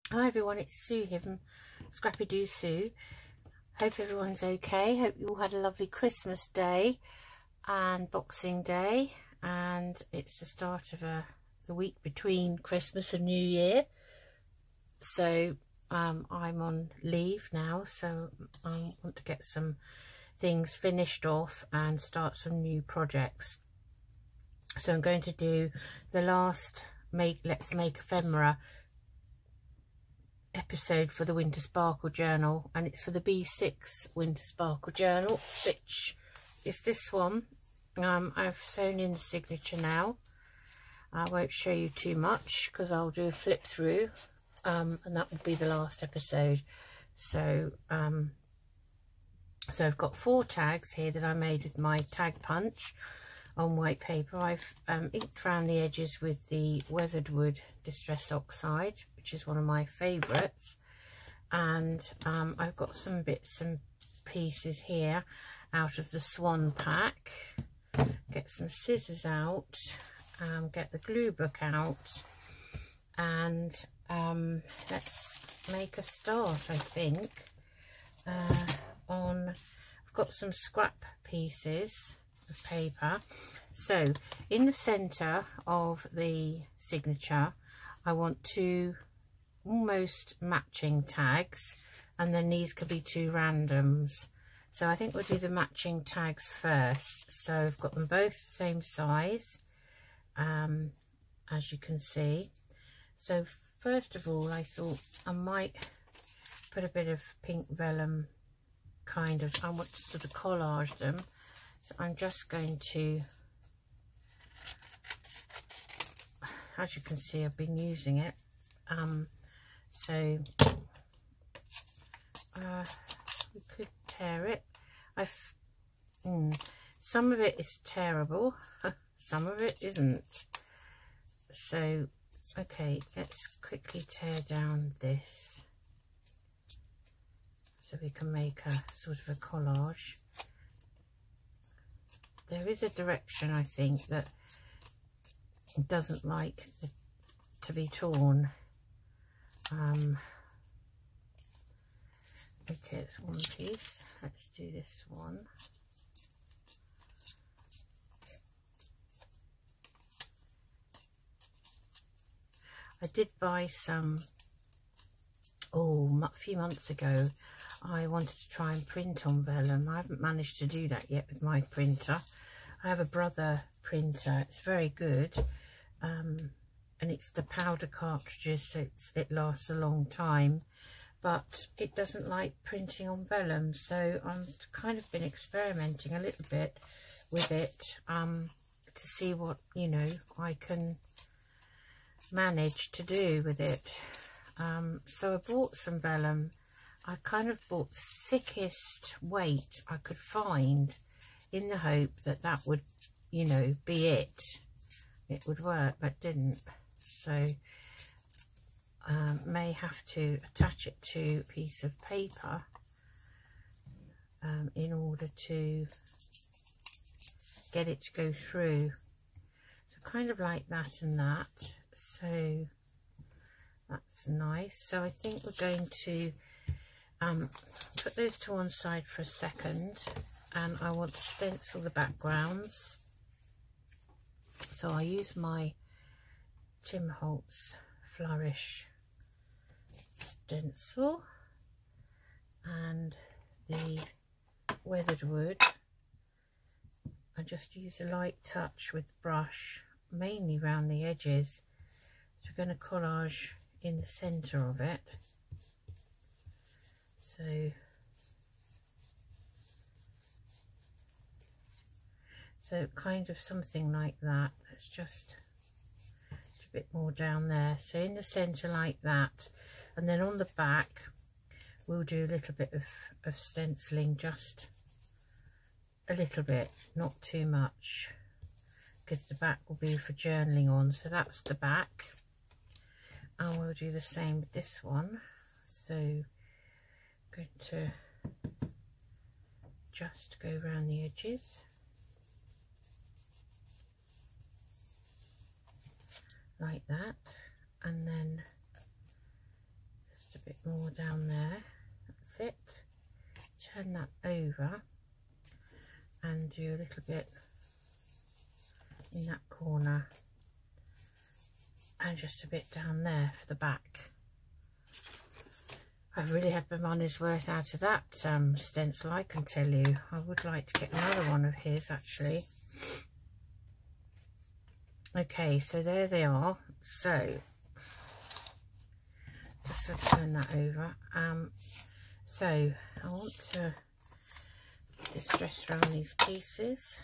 Hi everyone, it's Sue here from Scrappy Doo Sue. Hope everyone's okay. Hope you all had a lovely Christmas day and Boxing Day, and it's the start of the week between Christmas and New Year. So I'm on leave now, so I want to get some things finished off and start some new projects. So I'm going to do the last Let's Make Ephemera episode for the Winter Sparkle Journal, and it's for the B6 Winter Sparkle Journal, which is this one. I've sewn in the signature now. I won't show you too much because I'll do a flip through, and that will be the last episode. So so I've got 4 tags here that I made with my tag punch on white paper. I've inked around the edges with the weathered wood distress oxide, which is one of my favourites, and I've got some bits and pieces here out of the Swan pack. Get some scissors out, get the glue book out, and let's make a start. I think I've got some scrap pieces of paper. So in the centre of the signature I want 2 almost matching tags, and then these could be 2 randoms. So I think we'll do the matching tags first. So I've got them both the same size, as you can see. So first of all, I thought I might put a bit of pink vellum, I want to sort of collage them. So I'm just going to, as you can see, I've been using it. So we could tear it. Some of it is tearable, some of it isn't. So okay, let's quickly tear down this so we can make a sort of a collage. There is a direction, I think, that doesn't like to be torn. Okay, it's one piece. Let's do this one. I did buy some, a few months ago. I wanted to try and print on vellum. I haven't managed to do that yet with my printer. I have a Brother printer. It's very good, and it's the powder cartridges, so it lasts a long time, but it doesn't like printing on vellum. So I've kind of been experimenting a little bit with it, to see what, I can manage to do with it. So I bought some vellum. I kind of bought thickest weight I could find, in the hope that that would, be it. It would work, but it didn't. So may have to attach it to a piece of paper in order to get it to go through. So kind of like that and that. So that's nice. So I think we're going to put those to one side for a second, and I want to stencil the backgrounds. So I use my Tim Holtz Flourish stencil and the weathered wood. I just use a light touch with the brush, mainly around the edges. So we're going to collage in the centre of it. So kind of something like that. Let's just a bit more down there. So in the centre like that, and then on the back we'll do a little bit of stenciling, just a little bit, not too much, because the back will be for journaling on. So that's the back, and we'll do the same with this one. So I'm going to just go around the edges like that, and then Just a bit more down there. That's it. Turn that over and do a little bit in that corner and just a bit down there for the back. I've really had my money's worth out of that stencil, I can tell you. I would like to get another one of his actually. Okay, so there they are. So just sort of turn that over. So I want to distress around these pieces.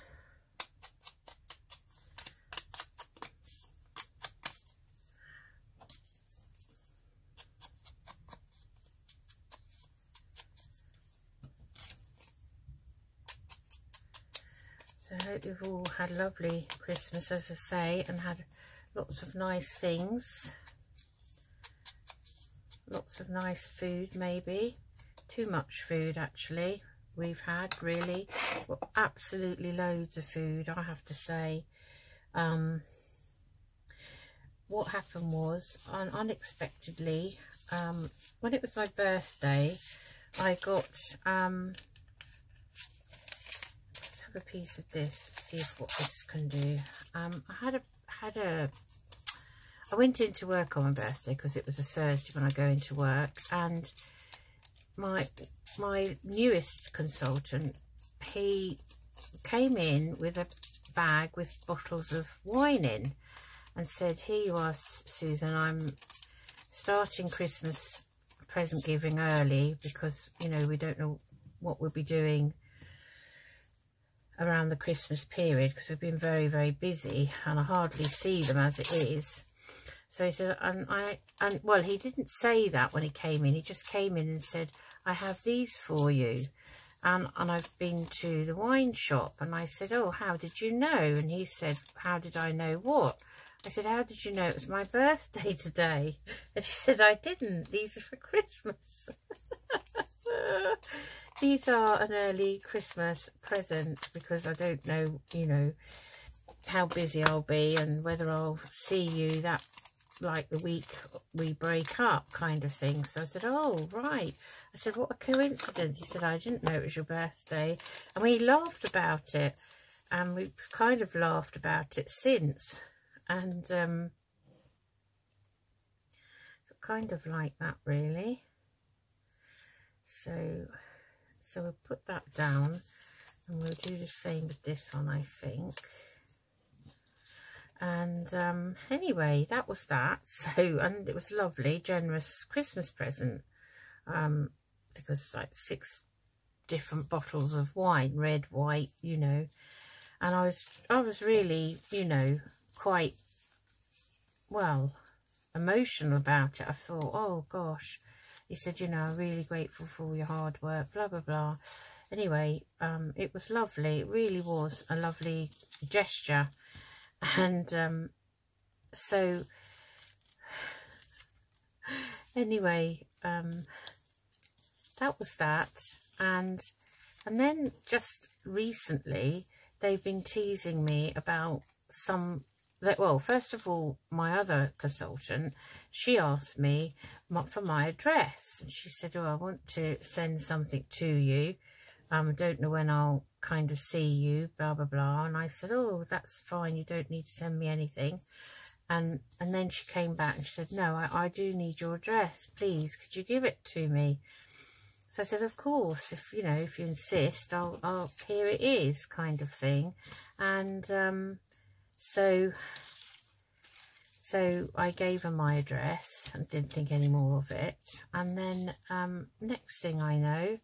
So I hope you've all had a lovely Christmas, as I say, and had lots of nice things. Lots of nice food, maybe. Too much food, actually, we've had, really. Well, absolutely loads of food, I have to say. What happened was, unexpectedly, when it was my birthday, I got... a piece of this, see what this can do. I went into work on my birthday because it was a Thursday when I go into work, and my newest consultant, he came in with a bag with bottles of wine in and said, "Here you are, Susan, I'm starting Christmas present giving early because, you know, we don't know what we'll be doing around the Christmas period because we've been very, very busy and I hardly see them as it is." So he said, well, he didn't say that when he came in. He just came in and said, "I have these for you. And I've been to the wine shop." And I said, "Oh, how did you know?" And he said, "How did I know what?" I said, "How did you know it was my birthday today?" And he said, "I didn't. These are for Christmas." These are an early Christmas present because I don't know, you know, how busy I'll be and whether I'll see you that, like, the week we break up kind of thing. So I said, "Oh, right." I said, "What a coincidence." He said, "I didn't know it was your birthday." And we laughed about it, and we've kind of laughed about it since. And so kind of like that, really. So we'll put that down and we'll do the same with this one, I think. And anyway, that was that. So, and it was lovely, generous Christmas present. Because like 6 different bottles of wine, red, white, you know. And I was really, you know, quite, well, emotional about it. I thought, oh gosh. He said, "You know, I'm really grateful for all your hard work, blah, blah, blah." Anyway, it was lovely. It really was a lovely gesture. And so, anyway, that was that. And then just recently, they've been teasing me about some... Well, first of all, my other consultant, she asked me for my address. And she said, "Oh, I want to send something to you. I don't know when I'll kind of see you, blah, blah, blah." And I said, "Oh, that's fine. You don't need to send me anything." And then she came back and she said, "No, I do need your address. Please, could you give it to me?" So I said, "Of course, if you know, if you insist, I'll here it is," kind of thing. And so I gave her my address and didn't think any more of it. And then next thing I know,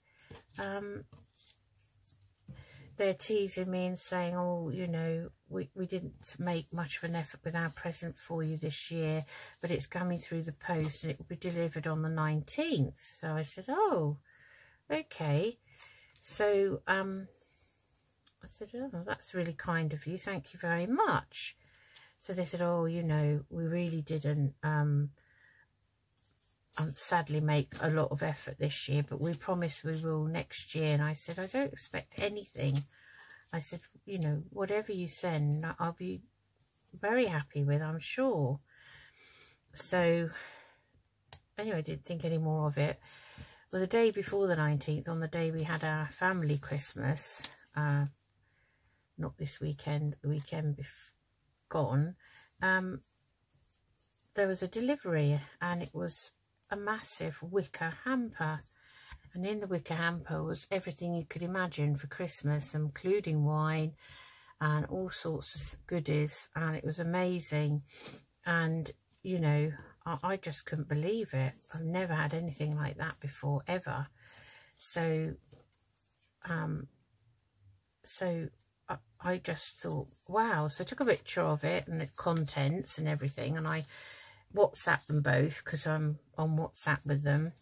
they're teasing me and saying, "Oh, you know, we didn't make much of an effort with our present for you this year, but it's coming through the post and it will be delivered on the 19th. So I said, "Oh, okay." So I said, "Oh, that's really kind of you. Thank you very much." So they said, "Oh, you know, we really didn't sadly make a lot of effort this year, but we promise we will next year." And I said, "I don't expect anything." I said, "You know, whatever you send, I'll be very happy with, I'm sure." So anyway, I didn't think any more of it. Well, the day before the 19th, on the day we had our family Christmas, not this weekend, the weekend gone, there was a delivery, and it was a massive wicker hamper. And in the wicker hamper was everything you could imagine for Christmas, including wine and all sorts of goodies. And it was amazing. And, you know, I just couldn't believe it. I've never had anything like that before, ever. So, I just thought, wow. So I took a picture of it and the contents and everything. And I WhatsApped them both, because I'm on WhatsApp with them,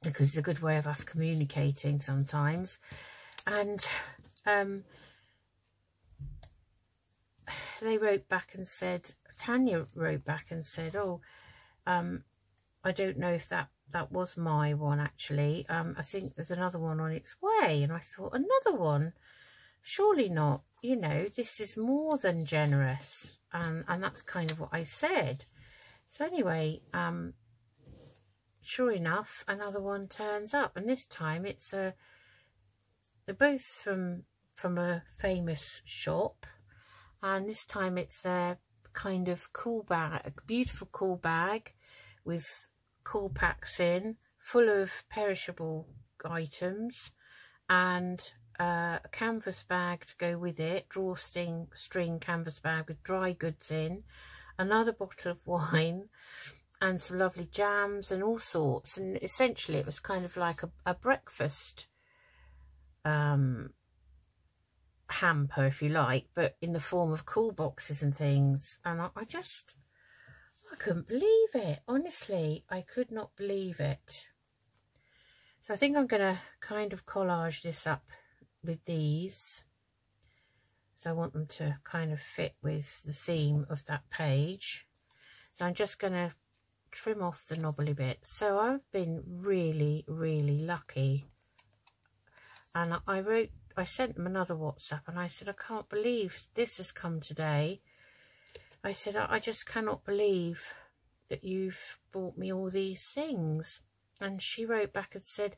because it's a good way of us communicating sometimes. And they wrote back and said, Tanya wrote back and said, oh, I don't know if that was my one, actually. I think there's another one on its way. And I thought, another one? Surely not. You know, this is more than generous. And that's kind of what I said. So anyway, sure enough, another one turns up, and this time it's they're both from a famous shop, and this time it's a kind of cool bag, a beautiful cool bag with cool packs in, full of perishable items, and a canvas bag to go with it, drawstring canvas bag with dry goods in, another bottle of wine, and some lovely jams and all sorts. And essentially it was kind of like a breakfast hamper, if you like, but in the form of cool boxes and things. And I couldn't believe it. Honestly, I could not believe it. So I think I'm going to kind of collage this up with these. So I want them to kind of fit with the theme of that page. So I'm just going to trim off the knobbly bits. So I've been really, really lucky. And I sent them another WhatsApp, and I said, I can't believe this has come today. I said, I just cannot believe that you've bought me all these things. And she wrote back and said,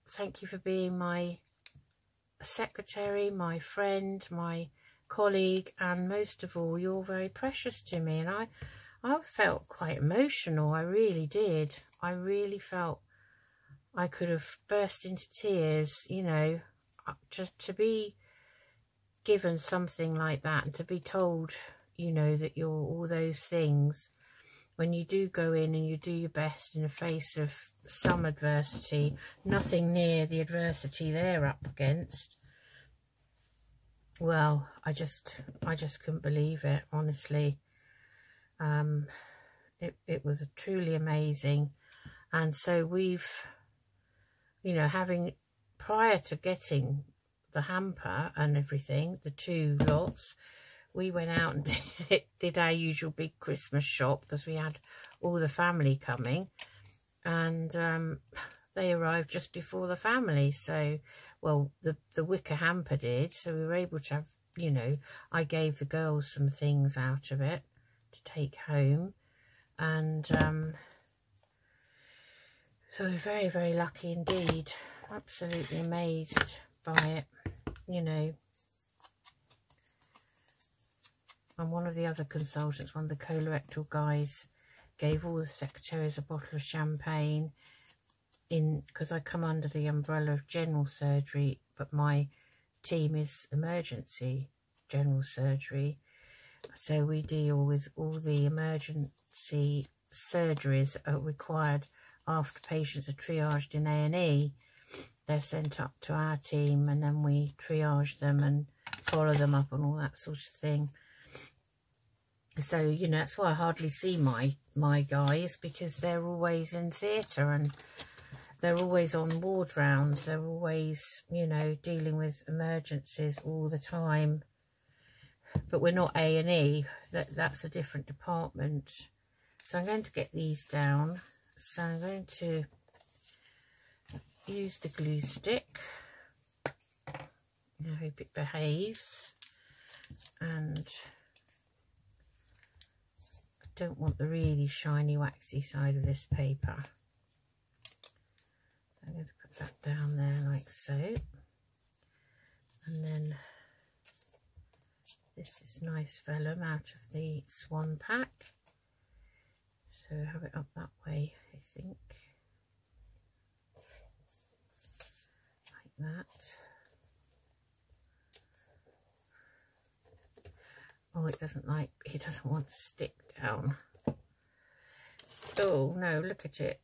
thank you for being my secretary, my friend, my colleague, and most of all, you're very precious to me. And I felt quite emotional. I really did. I really felt I could have burst into tears, you know, just to be given something like that, and to be told, you know, that you're all those things when you do go in and you do your best in the face of some adversity, nothing near the adversity they're up against. Well, I just couldn't believe it, honestly. It was truly amazing. And so we've, you know, prior to getting the hamper and everything, the two lots, we went out and did our usual big Christmas shop, because we had all the family coming, and they arrived just before the family. So, well, the wicker hamper did, so we were able to have, you know, I gave the girls some things out of it to take home, and so we're very, very lucky indeed. Absolutely amazed by it, you know. And one of the other consultants, one of the colorectal guys, gave all the secretaries a bottle of champagne, because I come under the umbrella of general surgery, but my team is emergency general surgery. So we deal with all the emergency surgeries that are required after patients are triaged in A&E. They're sent up to our team, and then we triage them and follow them up and all that sort of thing. So, you know, that's why I hardly see my guys, because they're always in theatre, and they're always on ward rounds. They're always, you know, dealing with emergencies all the time. But we're not A&E. That's a different department. So I'm going to get these down. So I'm going to use the glue stick. I hope it behaves. And don't want the really shiny waxy side of this paper. So I'm going to put that down there like so. And then this is nice vellum out of the Swan pack. So have it up that way, I think. Like that. Oh, it doesn't want to stick down. Oh no, look at it.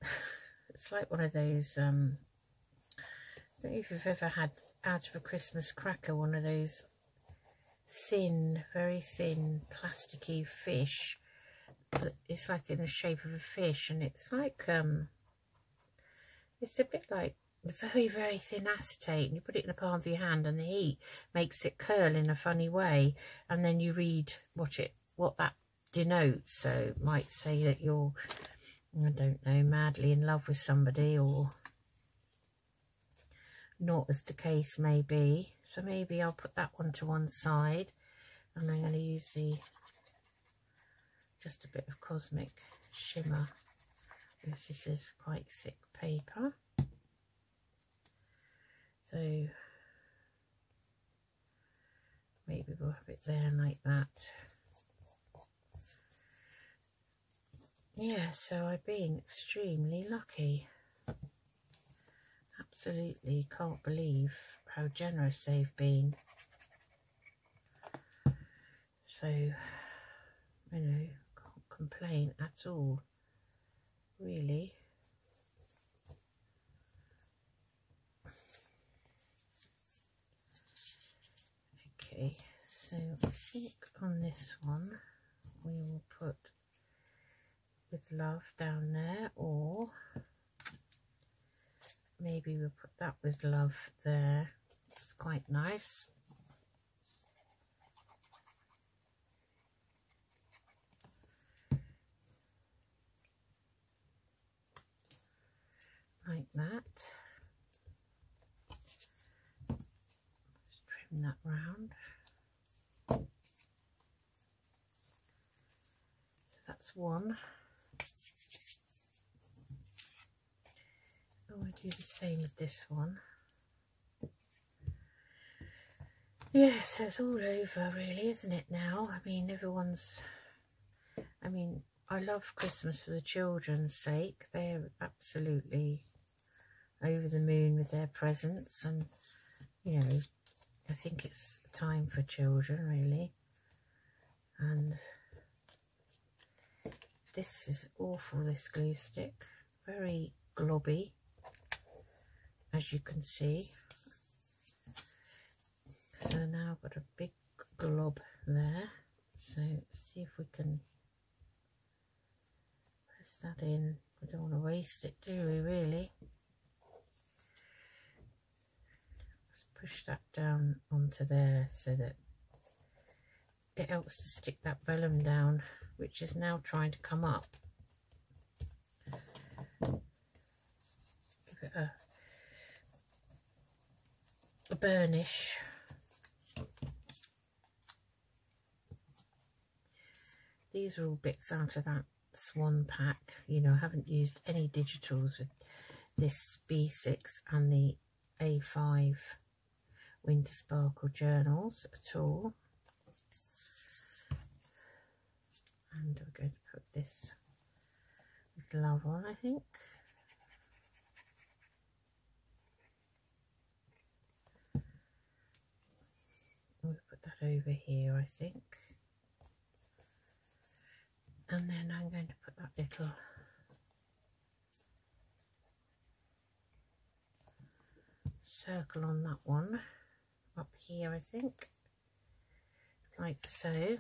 It's like one of those, I don't know if you've ever had out of a Christmas cracker, one of those thin, very thin, plasticky fish. But it's like in the shape of a fish, and it's like, it's a bit like very, very thin acetate, and you put it in the palm of your hand, and the heat makes it curl in a funny way, and then you read what that denotes. So it might say that you're, I don't know, madly in love with somebody, or not, as the case may be. So maybe I'll put that one to one side, and I'm going to use just a bit of Cosmic Shimmer, because this is quite thick paper. So maybe we'll have it there like that. Yeah, so I've been extremely lucky. Absolutely can't believe how generous they've been. So, you know, can't complain at all, really. Okay, so I think on this one we will put With Love down there, or maybe we'll put that With Love there. It's quite nice. Like that. Just trim that round. So that's one. Oh, I do the same with this one. Yeah, so it's all over really, isn't it now? I mean, I love Christmas for the children's sake. They're absolutely over the moon with their presents, and, you know, I think it's time for children, really. And this is awful, this glue stick. Very globby, as you can see. So now I've got a big glob there. So let's see if we can press that in. We don't want to waste it, do we, really? Let's push that down onto there so that it helps to stick that vellum down, which is now trying to come up. Give it a burnish. These are all bits out of that Swan pack. You know, I haven't used any digitals with this B6 and the A5 Winter Sparkle journals at all. And we're going to put this With Love on, I think. We'll put that over here, I think. And then I'm going to put that little circle on that one up here, I think, like so.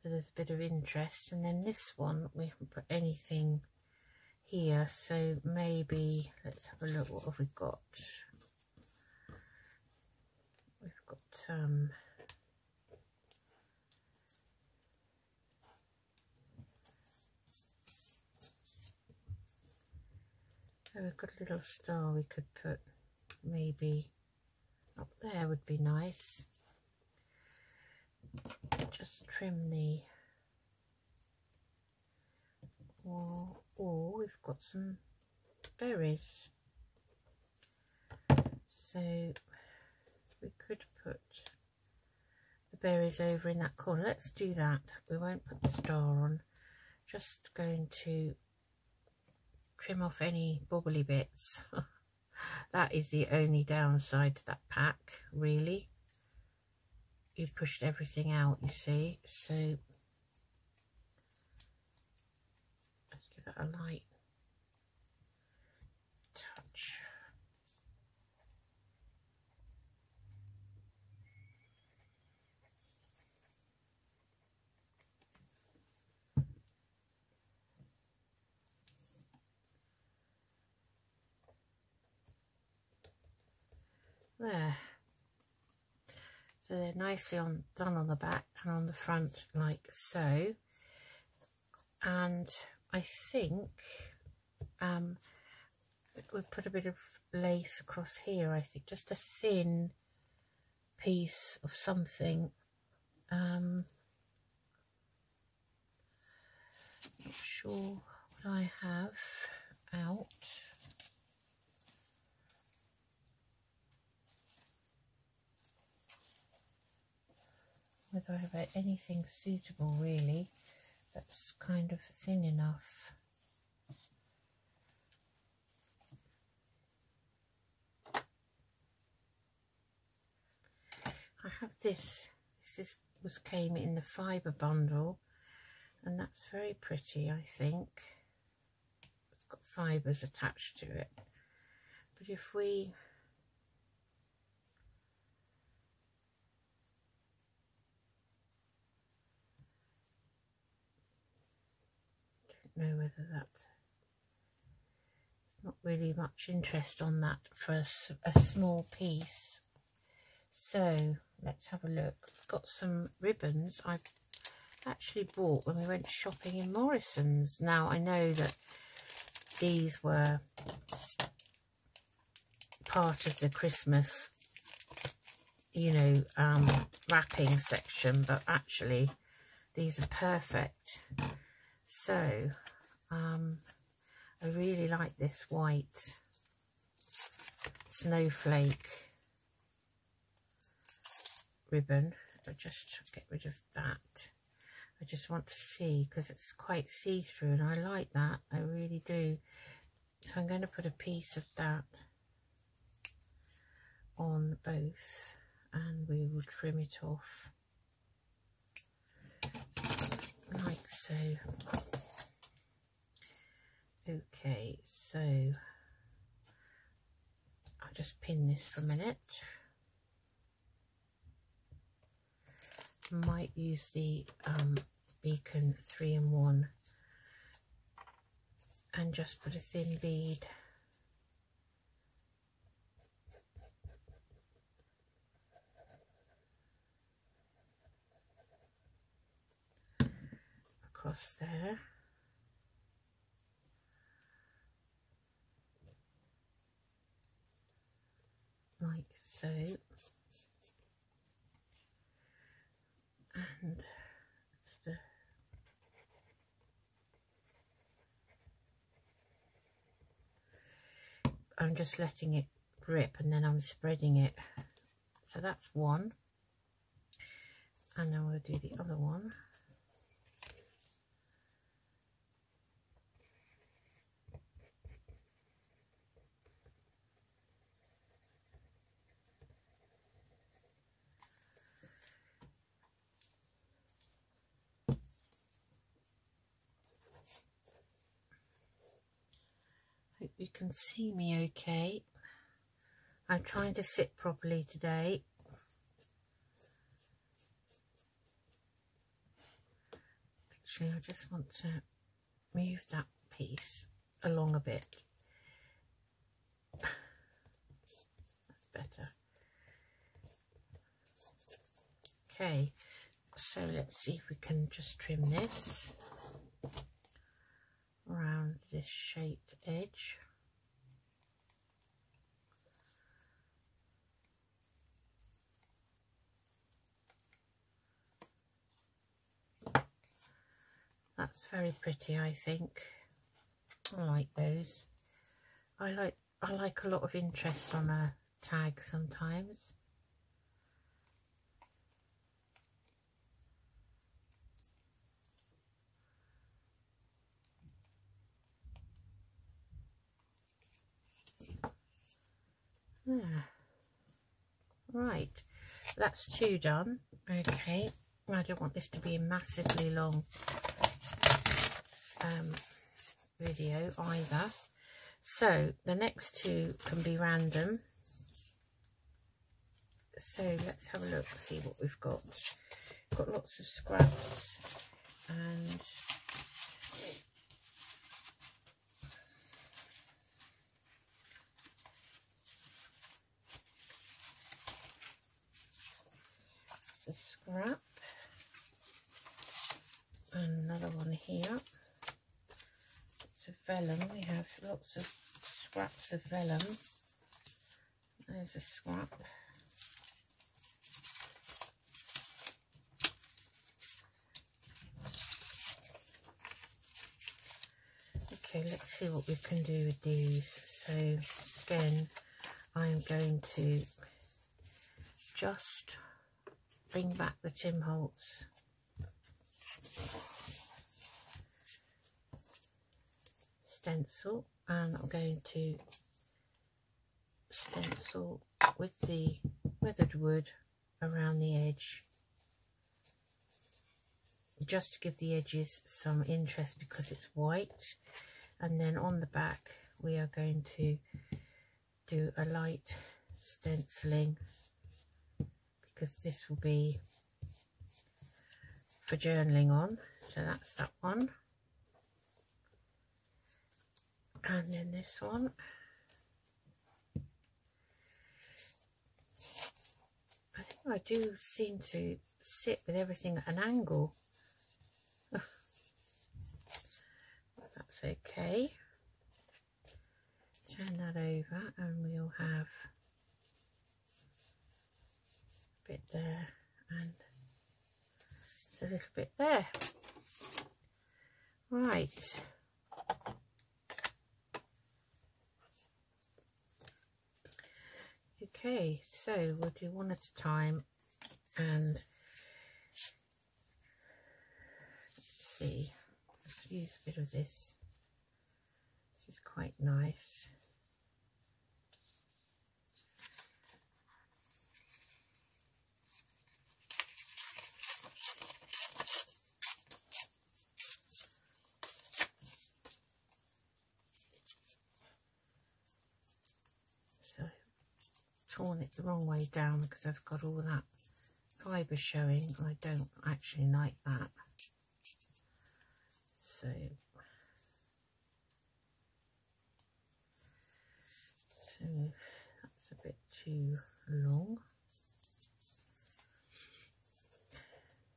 So there's a bit of interest. And then this one, we haven't put anything here, so maybe let's have a look. What have we got? We've got oh, we've got a little star we could put maybe up there, would be nice. Just trim the or we've got some berries. So we could put the berries over in that corner. Let's do that. We won't put the star on. Just going to trim off any bubbly bits. That is the only downside to that pack, really. You've pushed everything out, you see. So let's give that a light touch. There. So they're nicely done on the back and on the front, like so. And I think we'll put a bit of lace across here. I think just a thin piece of something. Not sure what I have out. Whether I have anything suitable really that's kind of thin enough. I have this. This came in the fibre bundle, and that's very pretty, I think. It's got fibres attached to it. But if we don't know whether that's not really much interest on that for a small piece. So let's have a look. I've got some ribbons I've actually bought when we went shopping in Morrison's. Now I know that these were part of the Christmas, you know, wrapping section, but actually these are perfect. So I really like this white snowflake ribbon. I'll just get rid of that. I just want to see, because it's quite see-through and I like that, I really do. So I'm going to put a piece of that on both and we will trim it off like so. Okay, so I'll just pin this for a minute. Might use the Beacon 3-in-1 and just put a thin bead across there. Like so. And I'm just letting it grip and then I'm spreading it. So that's one. And then we'll do the other one. Hope you can see me okay. I'm trying to sit properly today. Actually, I just want to move that piece along a bit. That's better. Okay, so let's see if we can just trim this around this shaped edge. That's very pretty, I think. I like those. I like a lot of interest on a tag sometimes. Yeah. Right, that's 2 done. Okay, I don't want this to be a massively long video either. So the next 2 can be random. So let's have a look, see what we've got. We've got lots of scraps and it's a scrap and another one here. It's a vellum. We have lots of scraps of vellum. There's a scrap. Okay, let's see what we can do with these. So again, I'm going to just bring back the Tim Holtz stencil, and I'm going to stencil with the weathered wood around the edge, just to give the edges some interest because it's white. And then on the back we are going to do a light stenciling because this will be for journaling on. So that's that one. And then this one. I think I do seem to sit with everything at an angle. That's okay. Turn that over and we'll have a bit there and it's a little bit there. Right. Okay, so we'll do one at a time and let's see. Let's use a bit of this. This is quite nice. So, torn it the wrong way down because I've got all that fibre showing. I don't actually like that. So that's a bit too long.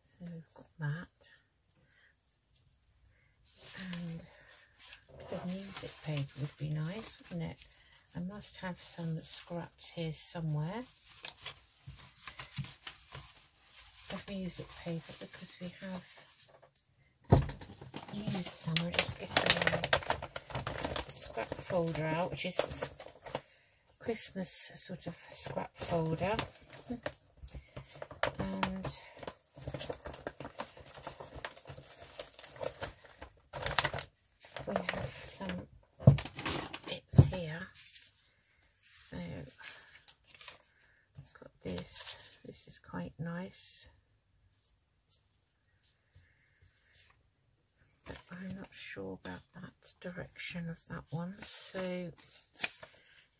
So we've got that. And a bit of music paper would be nice, wouldn't it? I must have some scraps here somewhere of music paper because we have used some. We're just getting a scrap folder out, which is Christmas sort of scrap folder. And we have some bits here. So I've got this. This is quite nice. But I'm not sure about that direction of that one. So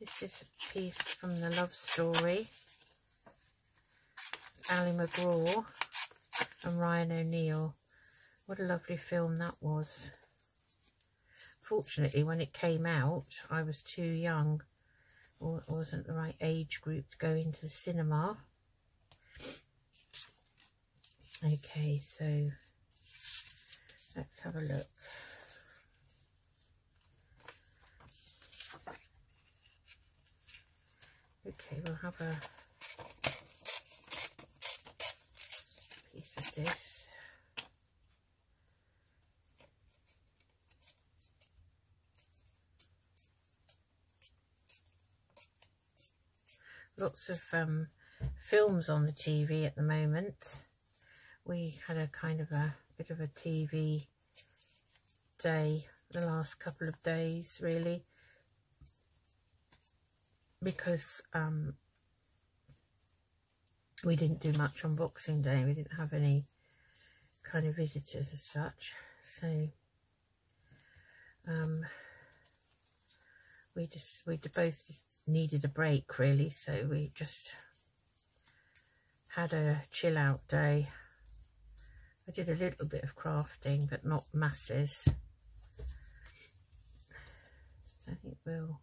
this is a piece from the Love Story. Ali McGraw and Ryan O'Neill. What a lovely film that was. Fortunately, when it came out, I was too young, or it wasn't the right age group to go into the cinema. Okay, so let's have a look. Okay, we'll have a piece of this. lots of films on the TV at the moment. We had a kind of a bit of a TV day the last couple of days, really, because we didn't do much on Boxing Day. We didn't have any kind of visitors as such, so we both just needed a break, really, so we just had a chill out day. I did a little bit of crafting, but not masses. So I think we'll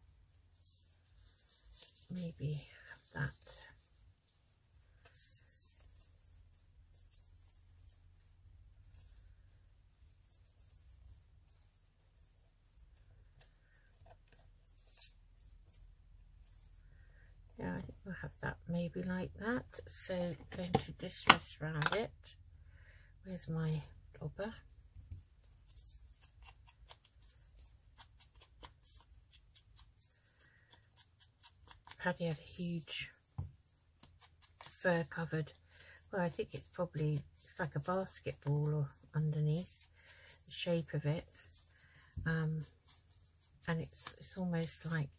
maybe have that. Yeah, I think we'll have that maybe like that. So going to distress round it. Where's my dauber? Paddy had a huge fur covered, well, I think it's like a basketball or underneath, the shape of it, and it's almost like,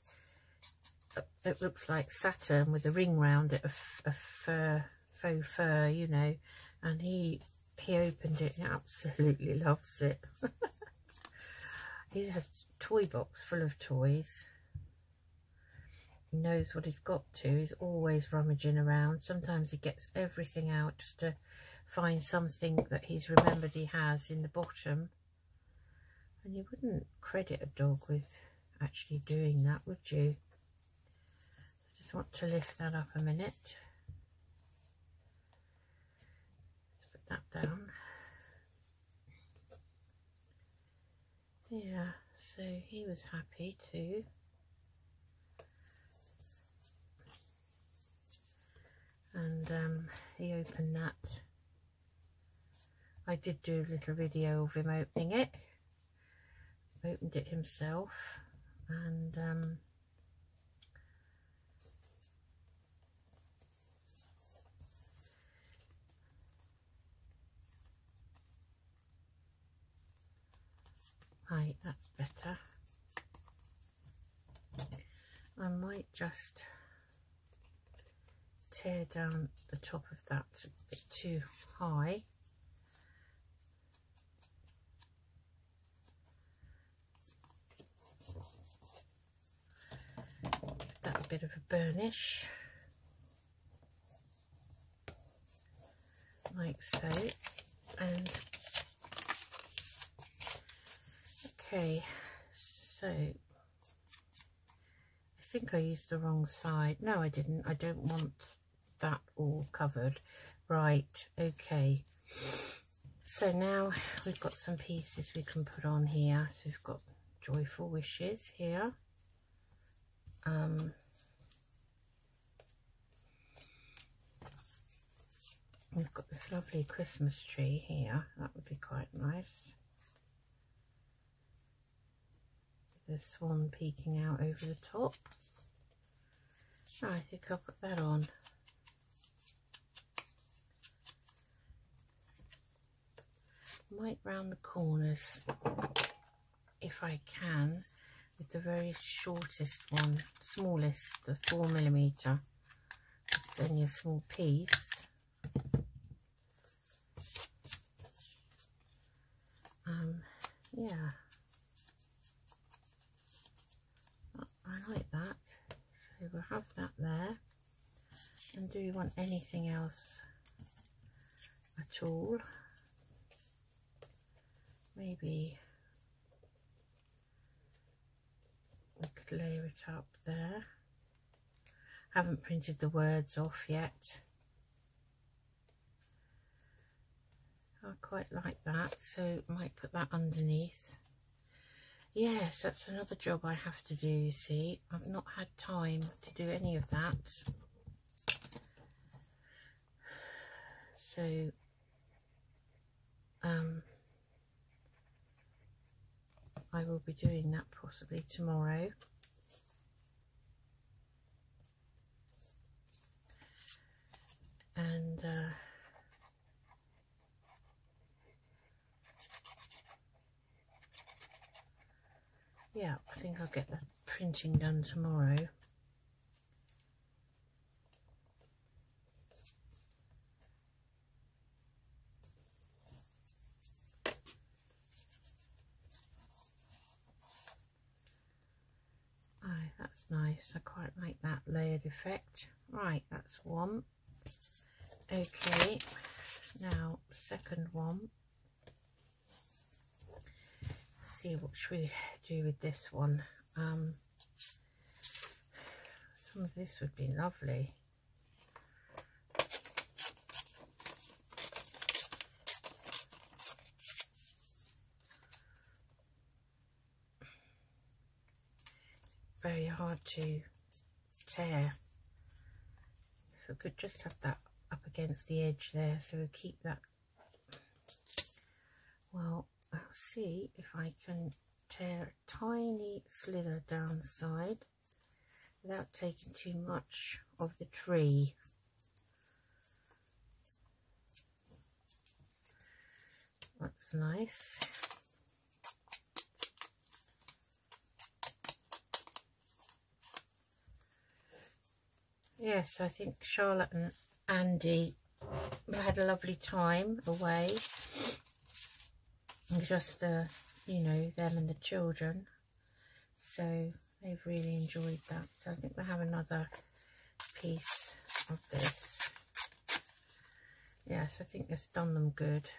it looks like Saturn with a ring round it, a faux fur, you know, and he opened it and absolutely loves it. He has a toy box full of toys. He knows what he's got to. He's always rummaging around. Sometimes he gets everything out just to find something that he's remembered he has in the bottom. And you wouldn't credit a dog with actually doing that, would you? I just want to lift that up a minute. Let's put that down. Yeah, so he was happy too. And he opened that. I did do a little video of him opening it. Opened it himself, and right, that's better. I might just tear down the top of that, a bit too high. Give that a bit of a burnish, like so. And okay, so I think I used the wrong side. No, I didn't. I don't want that all covered. Right, okay. So now we've got some pieces we can put on here. So we've got Joyful Wishes here. We've got this lovely Christmas tree here. That would be quite nice. With a swan peeking out over the top. Oh, I think I'll put that on. Might round the corners if I can with the very shortest one, smallest, the 4mm. It's only a small piece. Yeah, I like that. So we'll have that there. And do you want anything else at all? Maybe we could layer it up there. Haven't printed the words off yet. I quite like that, so I might put that underneath. Yes, that's another job I have to do, you see. I've not had time to do any of that. So, I will be doing that possibly tomorrow. and yeah, I think I'll get the printing done tomorrow. That's nice. I quite like that layered effect. Right, that's one. Okay, now second one. Let's see what should we do with this one. Some of this would be lovely. Very hard to tear, so we could just have that up against the edge there, so we'll keep that. Well, I'll see if I can tear a tiny slither down the side without taking too much of the tree. That's nice. Yes, I think Charlotte and Andy had a lovely time away. Just you know, them and the children. So they've really enjoyed that. So I think we'll have another piece of this. Yes, I think it's done them good.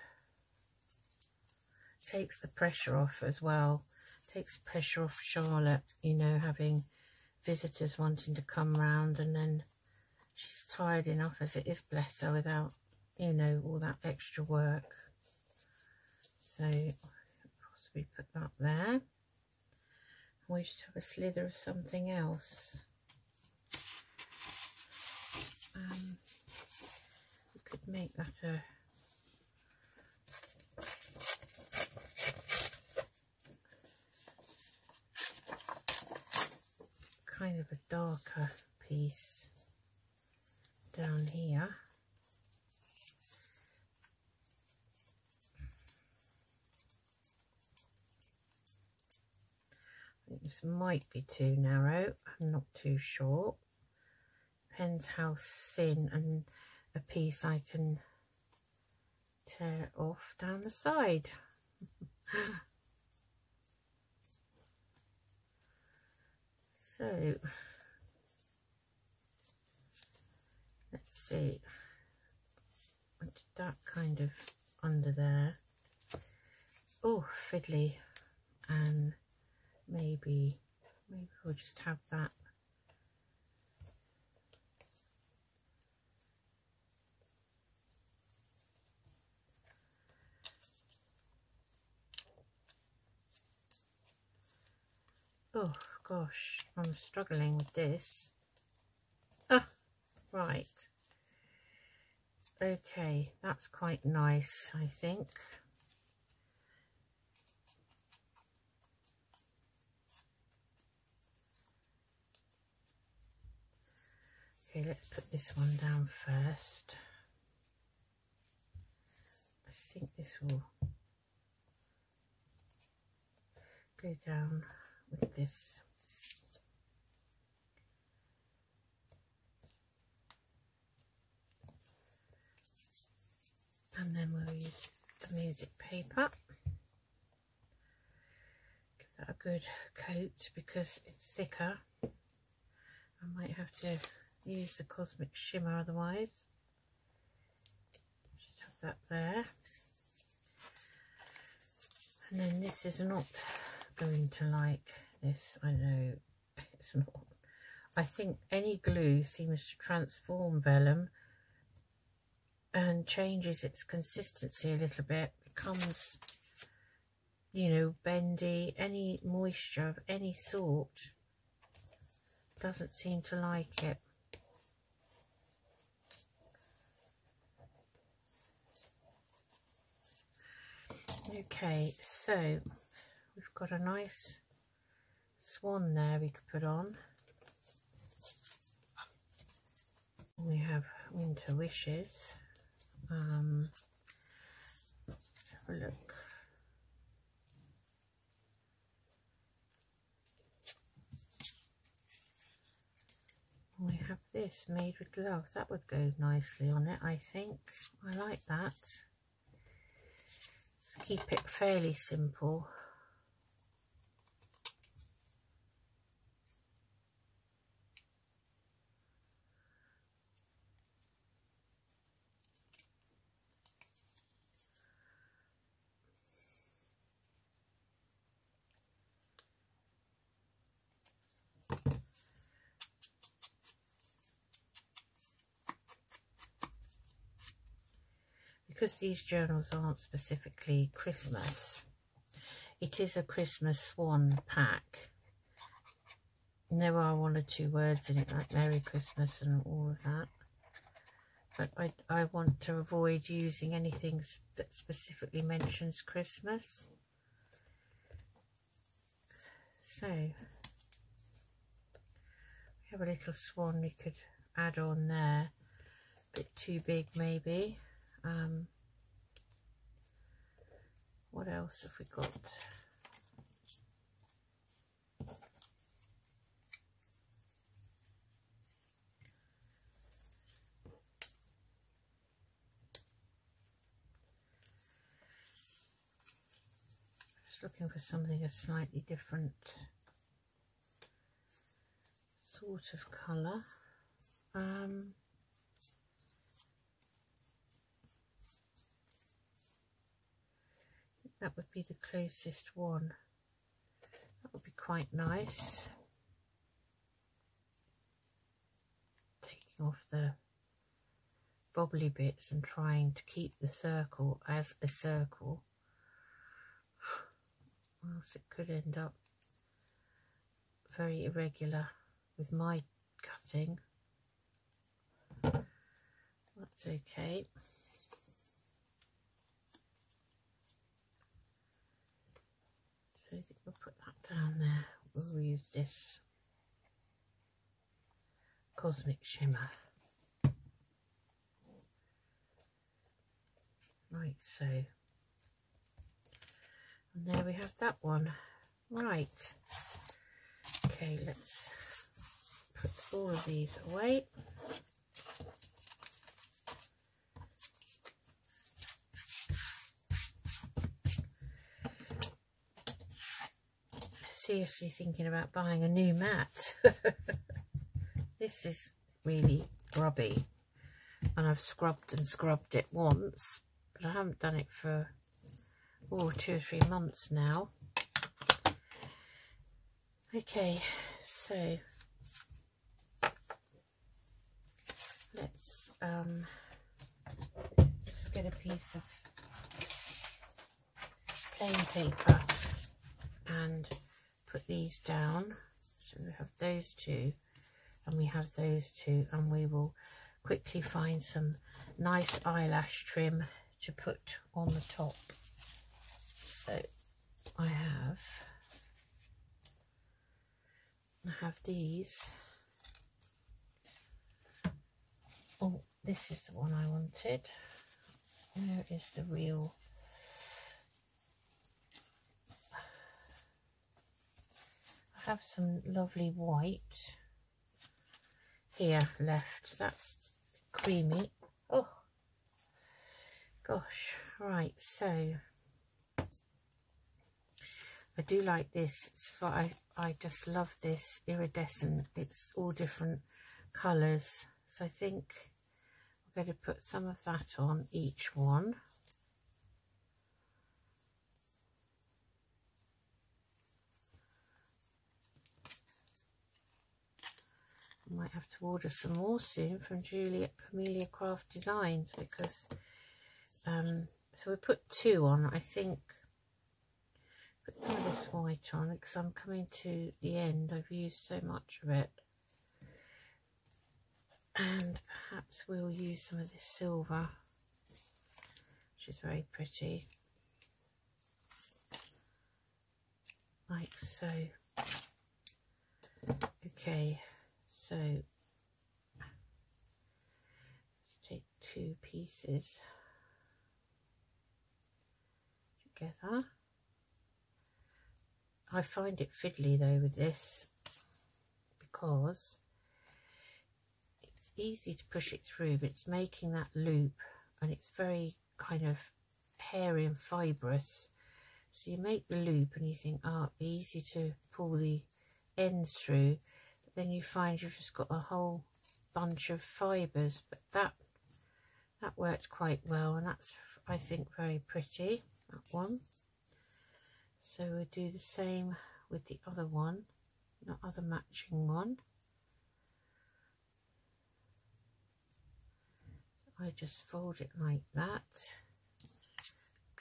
Takes the pressure off as well. Takes the pressure off Charlotte, you know, having visitors wanting to come round, and then she's tired enough as it is, bless her, without, you know, all that extra work. So possibly put that there. We just have a slither of something else. We could make that a kind of a darker piece down here. I think this might be too narrow, I'm not too sure. Depends how thin and a piece I can tear off down the side. So let's see, I did that kind of under there. Oh, fiddly, and maybe we'll just have that. Oh gosh, I'm struggling with this. Ah, right. Okay, that's quite nice, I think. Okay, let's put this one down first. I think this will go down with this. And then we'll use the music paper. Give that a good coat because it's thicker. I might have to use the Cosmic Shimmer otherwise. Just have that there. And then this is not going to like this, I know it's not. I think any glue seems to transform vellum and changes its consistency a little bit, becomes, you know, bendy. Any moisture of any sort doesn't seem to like it. Okay, so we've got a nice swan there we could put on. We have Winter Wishes. Let's have a look. We have this, Made with Love. That would go nicely on it, I think. I like that. Let's keep it fairly simple. Because these journals aren't specifically Christmas, it is a Christmas swan pack. And there are one or two words in it like Merry Christmas and all of that. But I want to avoid using anything that specifically mentions Christmas. So, we have a little swan we could add on there. A bit too big maybe. What else have we got? Just looking for something a slightly different sort of colour. That would be the closest one. That would be quite nice. Taking off the bobbly bits and trying to keep the circle as a circle. Or else it could end up very irregular with my cutting. That's okay. I think we'll put that down there. We'll use this Cosmic Shimmer. Right, so, and there we have that one. Right, okay, let's put all of these away. Seriously thinking about buying a new mat. This is really grubby, and I've scrubbed and scrubbed it once, but I haven't done it for 2 or 3 months now. Okay, so let's just get a piece of plain paper and put these down. So we have those two and we have those two, and we will quickly find some nice eyelash trim to put on the top. So I have these. Oh, this is the one I wanted. Where is the real? I have some lovely white here left. That's creamy. Oh gosh. Right, so I do like this. It's like I just love this iridescent. It's all different colours. So I think I'm going to put some of that on each one. I might have to order some more soon from Julie at Camellia Craft Designs, because so we put 2 on. I think put some of this white on because I'm coming to the end. I've used so much of it, and perhaps we'll use some of this silver, which is very pretty, like so. Okay, so two pieces together. I find it fiddly though with this, because it's easy to push it through, but it's making that loop, and it's very kind of hairy and fibrous. So you make the loop and you think, oh, it'd be easy to pull the ends through, but then you find you've just got a whole bunch of fibres. But that worked quite well, and that's, I think, very pretty, that one. So we'll do the same with the other one, the other matching one. I just fold it like that,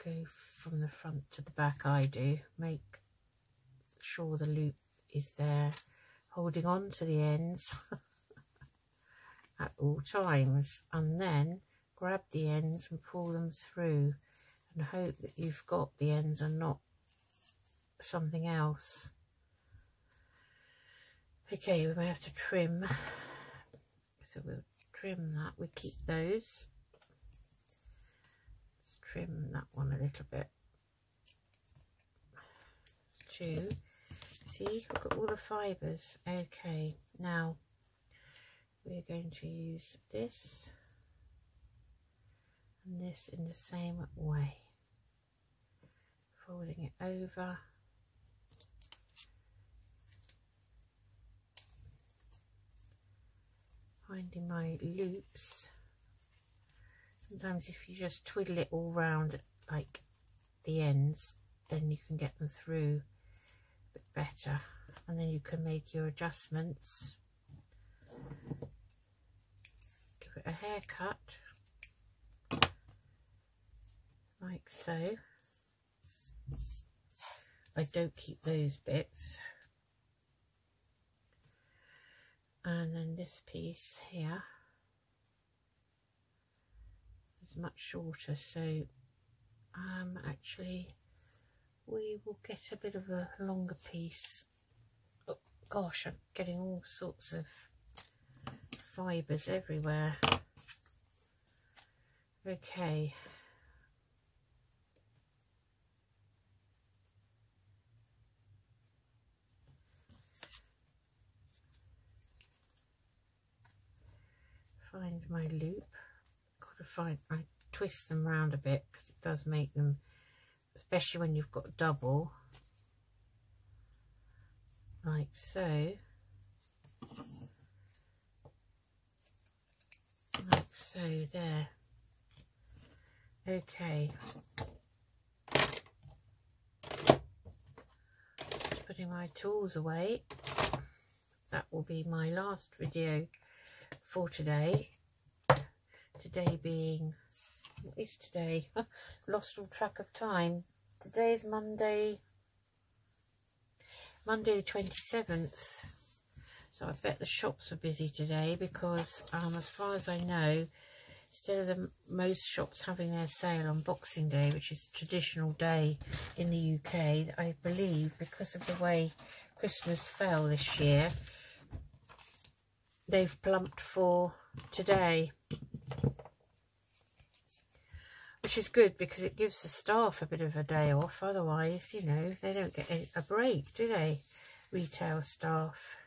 go from the front to the back. I do make sure the loop is there, holding on to the ends at all times, and then grab the ends and pull them through, and hope that you've got the ends and not something else. Okay, we may have to trim, so we'll trim that. We keep those. Let's trim that one a little bit. It's two. See, look at all the fibres. Okay, now we're going to use this and this in the same way, folding it over. Finding my loops. Sometimes if you just twiddle it all round like the ends, then you can get them through a bit better, and then you can make your adjustments. Give it a haircut like so. I don't keep those bits. And then this piece here is much shorter, so actually we will get a bit of a longer piece. Oh gosh, I'm getting all sorts of fibres everywhere. Okay. Find my loop. Got to find, I twist them round a bit because it does make them, especially when you've got double, like so, like so there. Okay, just putting my tools away. That will be my last video for today. Today being, what is today? Lost all track of time. Today is Monday the 27th. So I bet the shops are busy today, because as far as I know, instead of most shops having their sale on Boxing Day, which is a traditional day in the UK, I believe because of the way Christmas fell this year, they've plumped for today, which is good because it gives the staff a bit of a day off. Otherwise, you know, they don't get a break, do they, retail staff?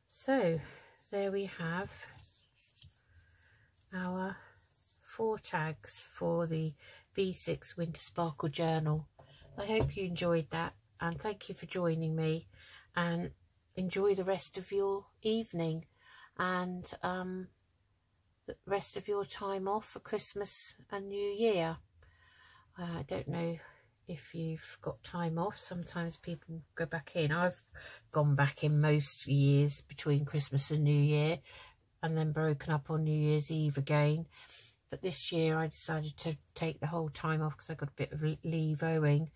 So there we have our 4 tags for the B6 Winter Sparkle Journal. I hope you enjoyed that, and thank you for joining me, and enjoy the rest of your evening and the rest of your time off for Christmas and New Year. I don't know if you've got time off. Sometimes people go back in. I've gone back in most years between Christmas and New Year, and then broken up on New Year's Eve again. But this year I decided to take the whole time off because I got a bit of leave owing.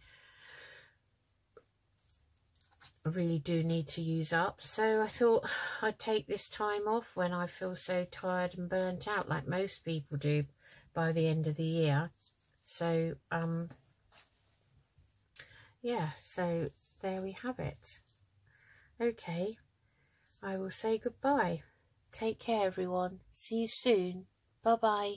I really do need to use up, so I thought I'd take this time off when I feel so tired and burnt out, like most people do by the end of the year. So yeah, so there we have it. Okay, I will say goodbye. Take care, everyone. See you soon. Bye bye.